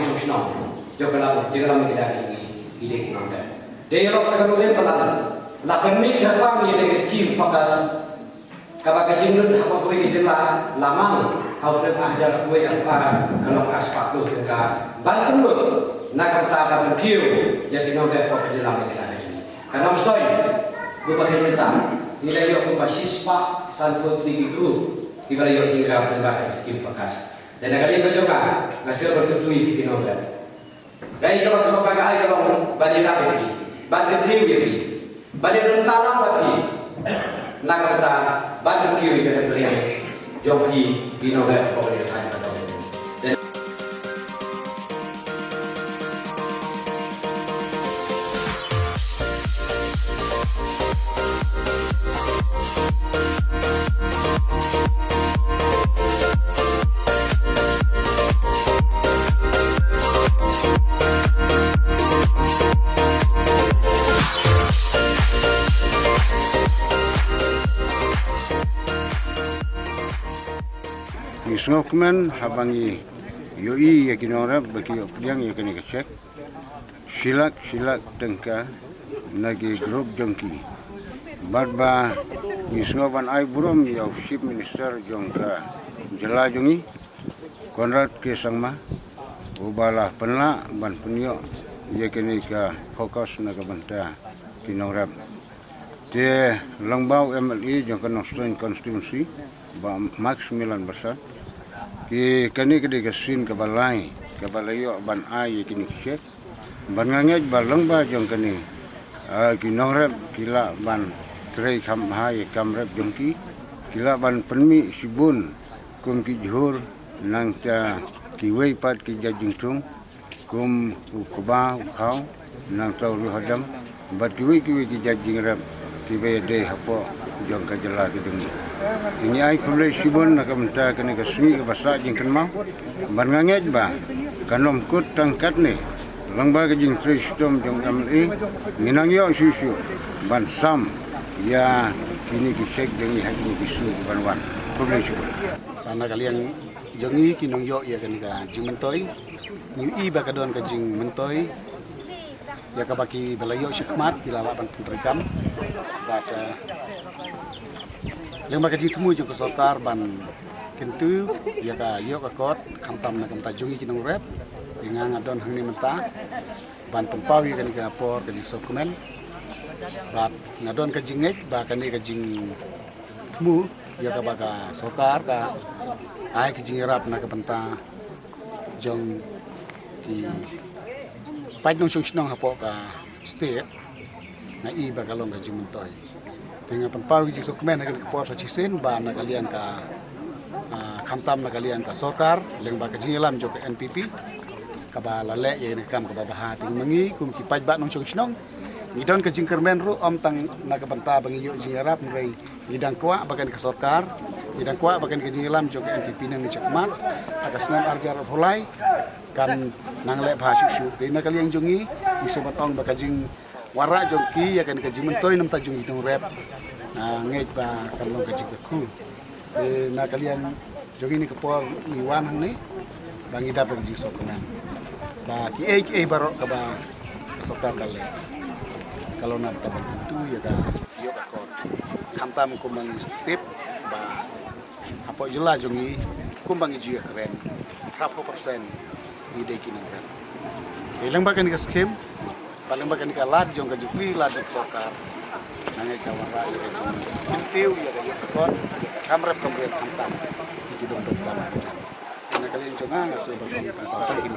sungsno jogalam jegalam kita ide kita dialog tegalulen pelan la permit kapang ni skim fokus kabaga jinut apa kuwi jela lamang hausle ajar kuwi apa kalau aspak tu ke ban penut nak kata kata kiu ya kinoga apa jelam kita ini karena mustoi gua pakai minta nilai yo gua sispa sanput tinggi guru tiba yo jingga tembak skim fokus dan kali ini juga ngasih berketui di kinoga dai kalau soka ai kalau bani kapi bani diwi bani rentalang bagi nak kata bagi kiwi ke beliau joki di November boleh ada dan Isngokman habangi yoi yakinora bagi yang yakini kecek silak tengka nagi grup jongki badba isngoban ai burom yau chief minister jongka jela jongi Konrad Kesangma ubala penla ban penyo yakini ka fokus naga banta kinorab te langbau MLE jongka Nostran constituency ba max 9 besar ki kani kedi kesin ke balai ke balayo ban ai kini cek ban ngangej balang ba jong kani ki nongrep kila ban trei kam hai kamrep jongki kila ban penmi sibun kum ki jhur nang ta ki wei pat ki jajingtung kum kuba khau nang tau ru hadam bat ki wei ki jajingrep ki be de hapo jong ka jela ki deng ini ai kulai sibun nak menta kena kesini ke bahasa jingkan mau ban ngangej ba kanom kut tangkat ni langba ke jing tristom jong MLE minang yo susu ban sam ya kini kisek dengi hati bisu ban wan kulai sibun karena kalian jongi kinong yo ya kan ka jing mentoi ni i ba kadon ka jing mentoi ya ka baki balayo syakmat kilala ban pentrikam bata yang mereka temu juga sotar ban kentu ya ka yo ka kot kamtam na kamta jungi kinong rep dengan adon hangni menta ban pempawi kan ka por ka sokumen bat ngadon ka jingej ba kan ka jing temu ya ka baka sokar ka ai ka jing rap na ka benta jong ki pai nong sung hapo ka state na i ba kalong ka jing mentoi dengan pempawi jik dokumen akan kepor sacisin ba na kalian ka khamtam na kalian ka sokar leng ba ka jingelam jo ka NPP ka ba lale ye ne kam ka ba ha ting mengi kum ki paj ba nong chong chnong ngidon ka jingkermen ru om tang na ka banta bangi yo jingarap ngrei ngidang kwa bagan ka sokar ngidang kwa bagan ka jingelam jo ka NPP nang ni chakmat akasnan arjar holai kan nang le bha shu de na kalian jongi isobat ong ba ka jing warak jongki ya kan kaji mentoi nam tajung hitung rep ngej ba kalong kaji keku na kalian jongi ni kepor niwan hang ni bangi dapat kaji sokongan ba ki barok ka ba sokar kale kalau nak tabang tentu ya kan yo ka kon khamtam kumbang tip ba apo jela jongi kumbang ji keren 100% ni de kinang rep ilang ba kan ka skim paling bagian ke lad jong ke jupli lad ke sokar nangai kawan raya ke jong pintiu ya ke jokon kamrep kemudian hantam di dong dong lama karena kalian jonga nggak sudah berkomunikasi ini